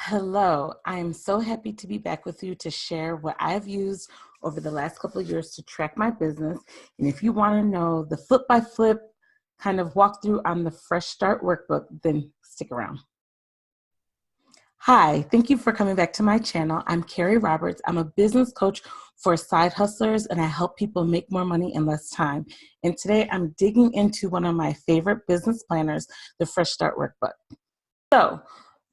Hello, I am so happy to be back with you to share what I've used over the last couple of years to track my business. And if you want to know the flip by flip kind of walkthrough on the Fresh Start Workbook, then stick around. Hi, thank you for coming back to my channel. I'm Carrie Roberts. I'm a business coach for side hustlers, and I help people make more money in less time. And today I'm digging into one of my favorite business planners, the Fresh Start Workbook. So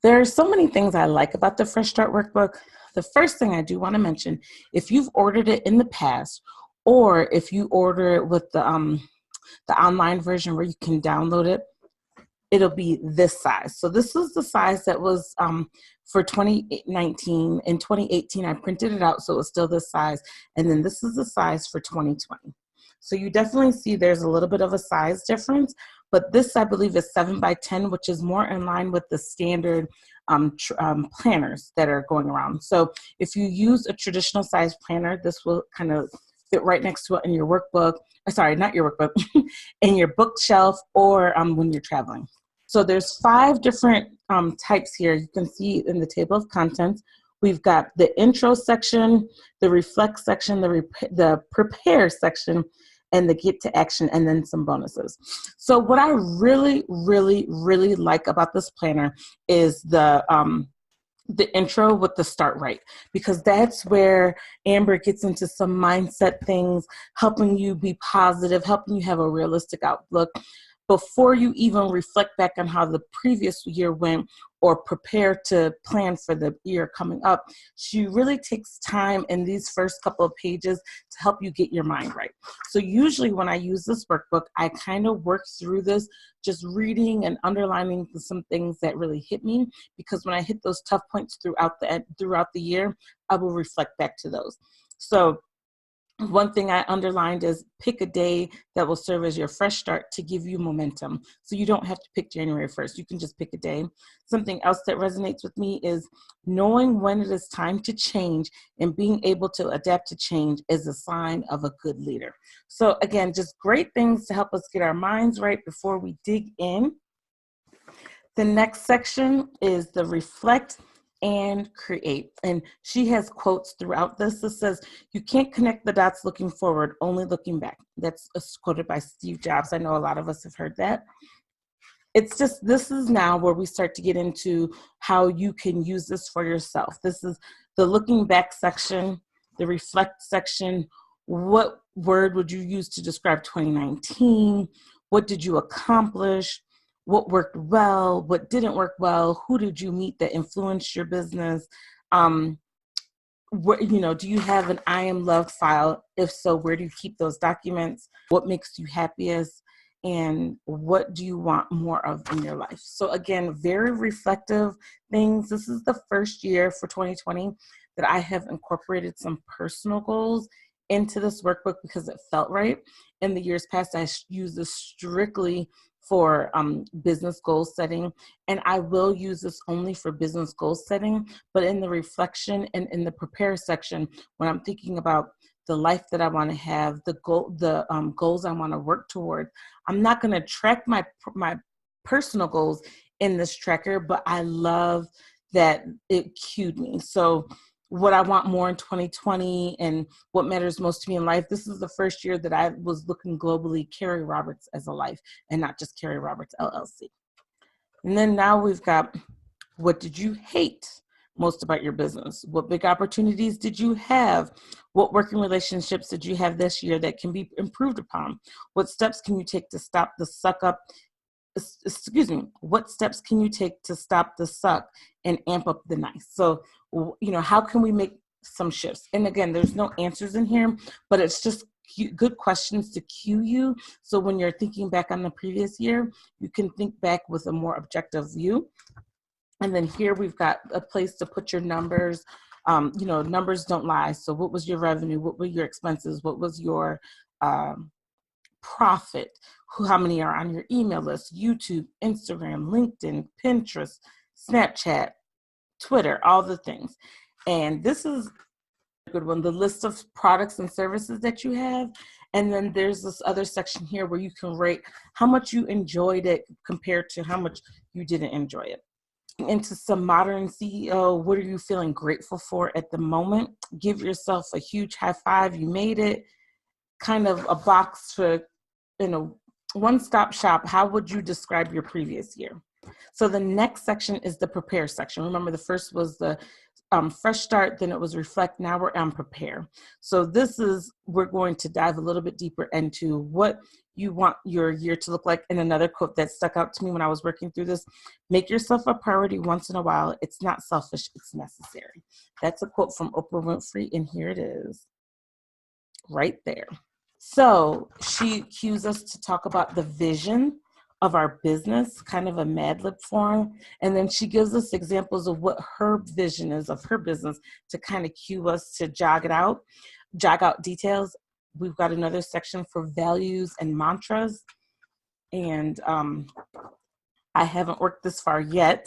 there are so many things I like about the Fresh Start Workbook. The first thing I do want to mention, if you've ordered it in the past, or if you order it with the online version where you can download it, it'll be this size. So this is the size that was for 2019. In 2018, I printed it out, so it's still this size. And then this is the size for 2020. So you definitely see there's a little bit of a size difference, but this I believe is 7x10, which is more in line with the standard planners that are going around. So if you use a traditional size planner, this will kind of fit right next to it in your workbook. Sorry, not your workbook, in your bookshelf, or when you're traveling. So there's 5 different types here. You can see in the table of contents. We've got the intro section, the reflect section, the prepare section, and the get to action, and then some bonuses. So what I really, really, really like about this planner is the intro with the start right, because that's where Amber gets into some mindset things, helping you be positive, helping you have a realistic outlook before you even reflect back on how the previous year went or prepare to plan for the year coming up. She really takes time in these first couple of pages to help you get your mind right. So usually when I use this workbook, I kind of work through this, just reading and underlining some things that really hit me, because when I hit those tough points throughout the year, I will reflect back to those. So one thing I underlined is pick a day that will serve as your fresh start to give you momentum. So you don't have to pick January 1st. You can just pick a day. Something else that resonates with me is knowing when it is time to change and being able to adapt to change is a sign of a good leader. So again, just great things to help us get our minds right before we dig in. The next section is the reflect and create. And she has quotes throughout this that says, you can't connect the dots looking forward, only looking back. That's quoted by Steve Jobs. I know a lot of us have heard that. It's just, this is now where we start to get into how you can use this for yourself. This is the looking back section, the reflect section. What word would you use to describe 2019? What did you accomplish? What worked well? What didn't work well? Who did you meet that influenced your business? Do you have an I am loved file? If so, where do you keep those documents? What makes you happiest? And what do you want more of in your life? So again, very reflective things. This is the first year for 2020 that I have incorporated some personal goals into this workbook because it felt right. In the years past, I used this strictly for business goal setting, and I will use this only for business goal setting. But in the reflection and in the prepare section, when I'm thinking about the life that I want to have, the goals I want to work toward, I'm not going to track my personal goals in this tracker, but I love that it cued me. So what I want more in 2020 and what matters most to me in life. This is the first year that I was looking globally, Carrie Roberts as a life, and not just Carrie Roberts LLC. And then now we've got, what did you hate most about your business? What big opportunities did you have? What working relationships did you have this year that can be improved upon? What steps can you take to stop the suck up? What steps can you take to stop the suck and amp up the nice? So, how can we make some shifts? And again, there's no answers in here, but it's just good questions to cue you. So when you're thinking back on the previous year, you can think back with a more objective view. And then here we've got a place to put your numbers. Numbers don't lie. So what was your revenue? What were your expenses? What was your profit? How many are on your email list? YouTube, Instagram, LinkedIn, Pinterest, Snapchat, Twitter, all the things. And this is a good one, the list of products and services that you have. And then there's this other section here where you can rate how much you enjoyed it compared to how much you didn't enjoy it. Into some modern CEO, what are you feeling grateful for at the moment? Give yourself a huge high five, you made it. Kind of a box for, one-stop shop. How would you describe your previous year? So the next section is the prepare section. Remember, the first was the fresh start, then it was reflect. Now we're on prepare. So we're going to dive a little bit deeper into what you want your year to look like. And another quote that stuck out to me when I was working through this: make yourself a priority once in a while. It's not selfish, it's necessary. That's a quote from Oprah Winfrey, and here it is right there. So she cues us to talk about the vision of our business, kind of a Mad Lib form. And then she gives us examples of what her vision is of her business to kind of cue us to jog out details. We've got another section for values and mantras. And I haven't worked this far yet.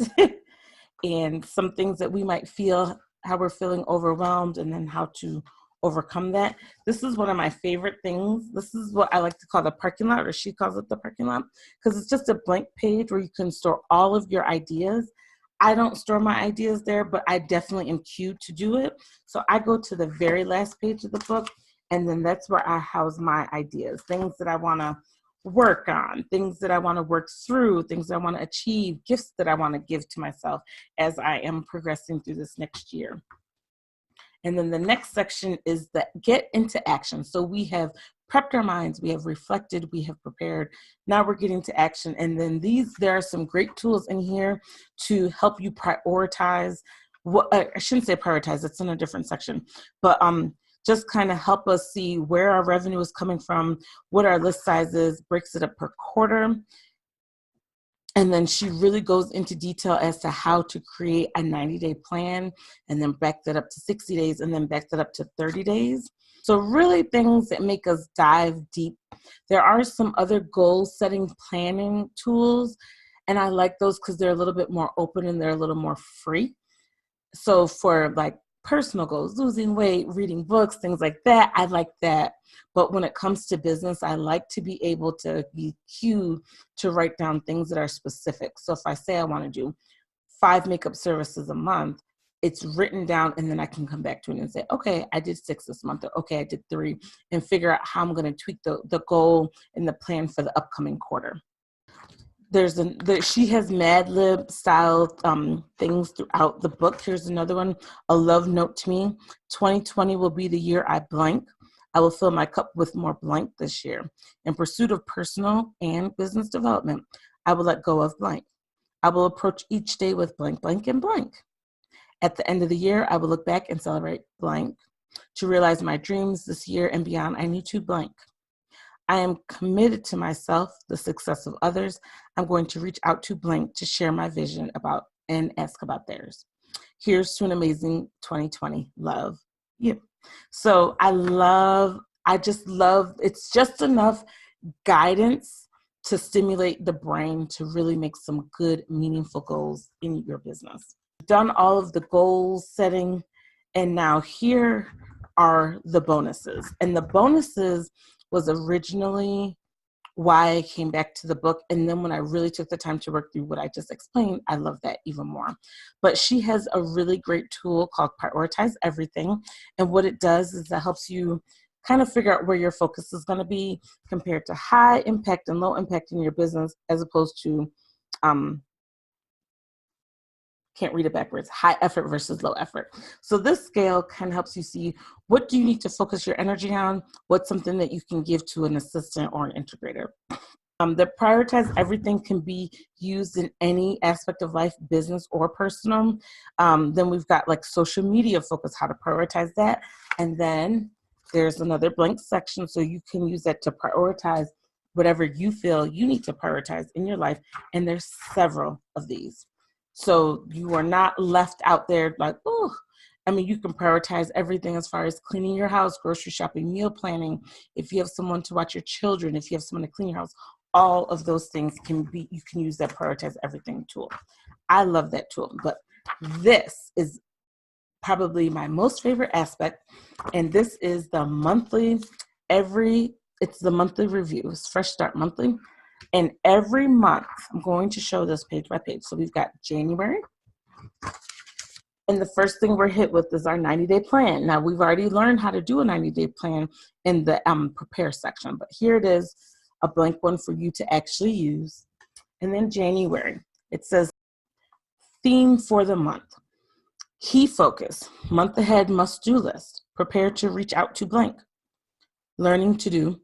And some things that we might feel, how we're feeling overwhelmed, and then how to overcome that. This is one of my favorite things. This is what I like to call the parking lot, or she calls it the parking lot, because it's just a blank page where you can store all of your ideas. I don't store my ideas there, but I definitely am cued to do it. So I go to the very last page of the book, and then that's where I house my ideas, things that I want to work on, things that I want to work through, things that I want to achieve, gifts that I want to give to myself as I am progressing through this next year. And then the next section is the get into action. So we have prepped our minds, we have reflected, we have prepared. Now we're getting to action. And then there are some great tools in here to help you prioritize. I shouldn't say prioritize, it's in a different section, but just kind of help us see where our revenue is coming from, what our list size is, breaks it up per quarter. And then she really goes into detail as to how to create a 90-day plan, and then back that up to 60 days, and then back that up to 30 days. So really things that make us dive deep. There are some other goal setting planning tools, and I like those because they're a little bit more open and they're a little more free. So for like personal goals, losing weight, reading books, things like that, I like that. But when it comes to business, I like to be able to be cued to write down things that are specific. So if I say I want to do 5 makeup services a month, it's written down, and then I can come back to it and say, okay, I did 6 this month, or okay, I did 3, and figure out how I'm going to tweak the goal and the plan for the upcoming quarter. She has Mad Lib style things throughout the book. Here's another one, a love note to me. 2020 will be the year I blank. I will fill my cup with more blank this year. In pursuit of personal and business development, I will let go of blank. I will approach each day with blank, blank, and blank. At the end of the year, I will look back and celebrate blank. To realize my dreams this year and beyond, I need to blank. I am committed to myself, the success of others. I'm going to reach out to blank to share my vision about and ask about theirs. Here's to an amazing 2020. Love you. So I just love, it's just enough guidance to stimulate the brain to really make some good, meaningful goals in your business. Done all of the goal setting, and now here are the bonuses. And the bonuses was originally why I came back to the book. And then when I really took the time to work through what I just explained, I love that even more. But she has a really great tool called Prioritize Everything. And what it does is it helps you kind of figure out where your focus is going to be compared to high impact and low impact in your business, as opposed to, can't read it backwards, high effort versus low effort. So this scale kind of helps you see, what do you need to focus your energy on? What's something that you can give to an assistant or an integrator? The Prioritize Everything can be used in any aspect of life, business or personal. Then we've got like social media focus, how to prioritize that. And then there's another blank section, so you can use that to prioritize whatever you feel you need to prioritize in your life. And there's several of these. So you are not left out there like, oh, I mean, you can prioritize everything as far as cleaning your house, grocery shopping, meal planning. If you have someone to watch your children, if you have someone to clean your house, all of those things you can use that Prioritize Everything tool. I love that tool, but this is probably my most favorite aspect. And this is the monthly, it's the monthly reviews, Fresh Start Monthly. And every month, I'm going to show this page by page. So we've got January, And the first thing we're hit with is our 90-day plan. Now, we've already learned how to do a 90-day plan in the prepare section, but here it is, a blank one for you to actually use. And then January, it says theme for the month. Key focus, month ahead must-do list. Prepare to reach out to blank. Learning to do,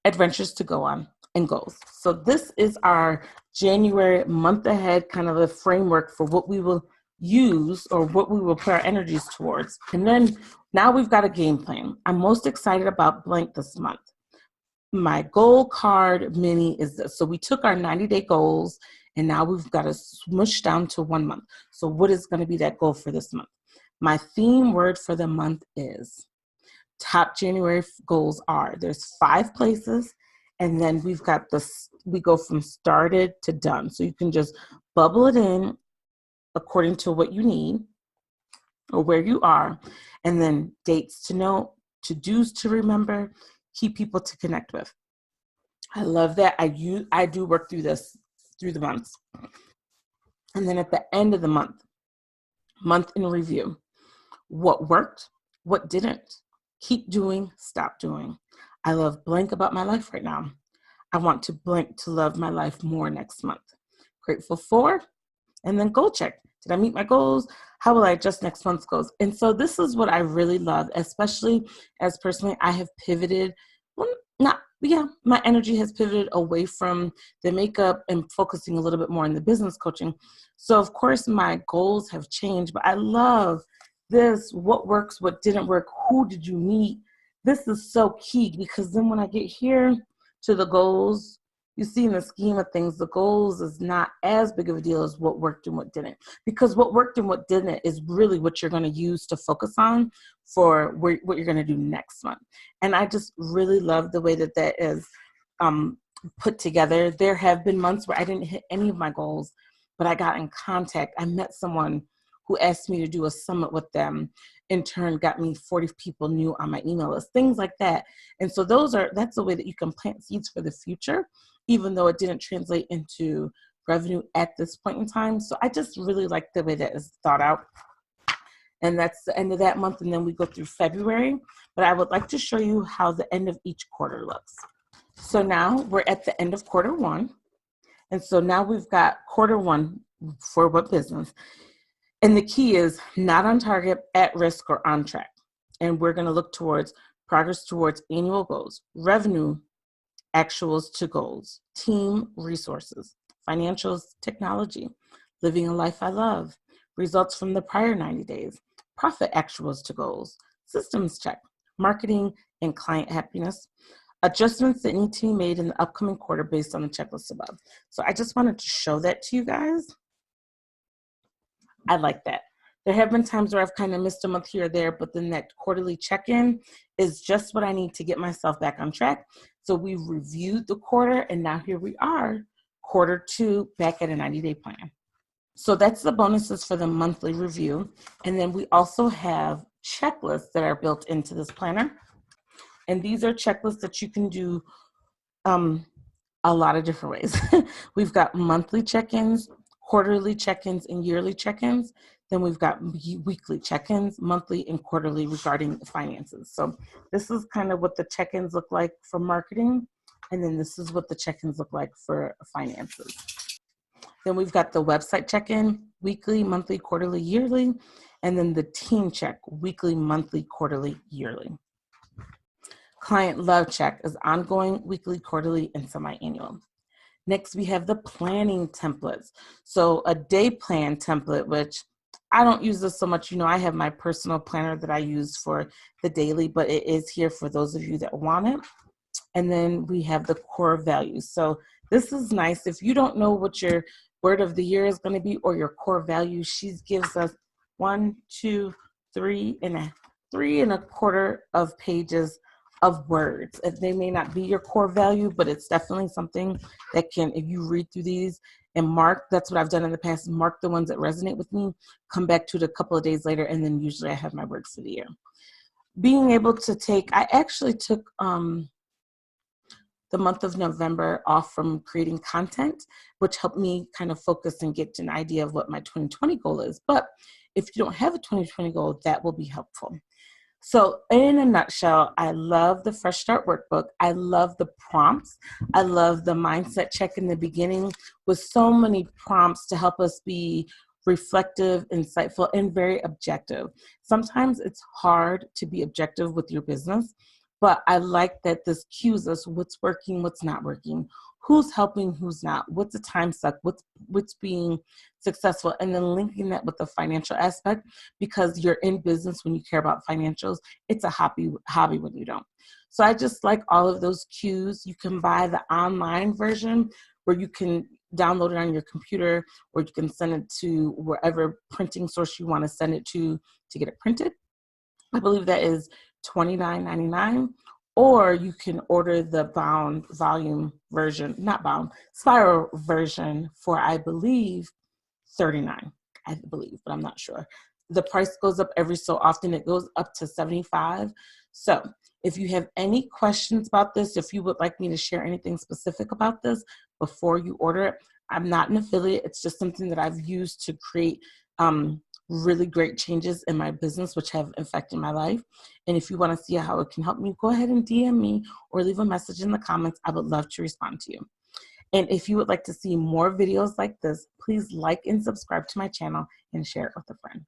adventures to go on, and goals. So this is our January month ahead kind of a framework for what we will use or what we will put our energies towards. And then now we've got a game plan. I'm most excited about blank this month. My goal card mini is this. So we took our 90-day goals and now we've got to smush down to 1 month. So what is going to be that goal for this month? My theme word for the month is top January goals are, there's 5 places, and then we've got this, we go from started to done. So you can just bubble it in according to what you need or where you are, and then dates to know, to-dos to remember, key people to connect with. I love that. I do work through this through the months. And then at the end of the month in review, what worked, what didn't, keep doing, stop doing. I love blank about my life right now. I want to blank to love my life more next month. Grateful for, and then goal check. Did I meet my goals? How will I adjust next month's goals? And so this is what I really love, especially as personally I have pivoted. Well, my energy has pivoted away from the makeup and focusing a little bit more on the business coaching. So of course my goals have changed, but I love this, what works, what didn't work, who did you meet? This is so key because then when I get here to the goals, you see in the scheme of things, the goals is not as big of a deal as what worked and what didn't. Because what worked and what didn't is really what you're going to use to focus on for what you're going to do next month. And I just really love the way that is put together. There have been months where I didn't hit any of my goals, but I got in contact. I met someone who asked me to do a summit with them. In turn, got me 40 people new on my email list, things like that. And so that's a way that you can plant seeds for the future, even though it didn't translate into revenue at this point in time. So I just really like the way that is thought out. And that's the end of that month. And then we go through February. But I would like to show you how the end of each quarter looks. So now we're at the end of quarter 1. And so now we've got quarter 1 for what business. And the key is not on target, at risk, or on track. And we're going to look towards progress towards annual goals, revenue, actuals to goals, team, resources, financials, technology, living a life I love, results from the prior 90 days, profit actuals to goals, systems check, marketing, and client happiness, adjustments that need to be made in the upcoming quarter based on the checklist above. So I just wanted to show that to you guys. I like that. There have been times where I've kind of missed a month here or there, but then that quarterly check-in is just what I need to get myself back on track. So we reviewed the quarter, and now here we are, quarter 2, back at a 90-day plan. So that's the bonuses for the monthly review. And then we also have checklists that are built into this planner. And these are checklists that you can do a lot of different ways. We've got monthly check-ins, quarterly check-ins, and yearly check-ins. Then we've got weekly check-ins, monthly and quarterly regarding finances. So this is kind of what the check-ins look like for marketing. And then this is what the check-ins look like for finances. Then we've got the website check-in, weekly, monthly, quarterly, yearly. And then the team check, weekly, monthly, quarterly, yearly. Client love check is ongoing, weekly, quarterly, and semi-annual. Next, we have the planning templates. So a day plan template, which I don't use this so much. You know, I have my personal planner that I use for the daily, but it is here for those of you that want it. And then we have the core values. So this is nice. If you don't know what your word of the year is going to be or your core values, she gives us 1, 2, 3 and a quarter of pages of words. They may not be your core value, but it's definitely something that can, if you read through these and mark, that's what I've done in the past, mark the ones that resonate with me, come back to it a couple of days later, and then usually I have my words for the year. Being able to take, I actually took the month of November off from creating content, which helped me kind of focus and get an idea of what my 2020 goal is. But if you don't have a 2020 goal, that will be helpful. So in a nutshell, I love the Fresh Start Workbook. I love the prompts. I love the mindset check in the beginning with so many prompts to help us be reflective, insightful, and very objective. Sometimes it's hard to be objective with your business, but I like that this cues us what's working, what's not working, who's helping, who's not, what's a time suck, what's being successful, and then linking that with the financial aspect, because you're in business when you care about financials. It's a hobby when you don't. So I just like all of those cues. You can buy the online version where you can download it on your computer, or you can send it to wherever printing source you want to send it to get it printed. I believe that is $29.99, or you can order the bound volume version, not bound, spiral version for, I believe, $39, I believe, but I'm not sure. The price goes up every so often. It goes up to $75. So if you have any questions about this, if you would like me to share anything specific about this before you order it, I'm not an affiliate. It's just something that I've used to create really great changes in my business, which have affected my life. And if you want to see how it can help me, go ahead and DM me or leave a message in the comments. I would love to respond to you. And if you would like to see more videos like this, please like and subscribe to my channel and share it with a friend.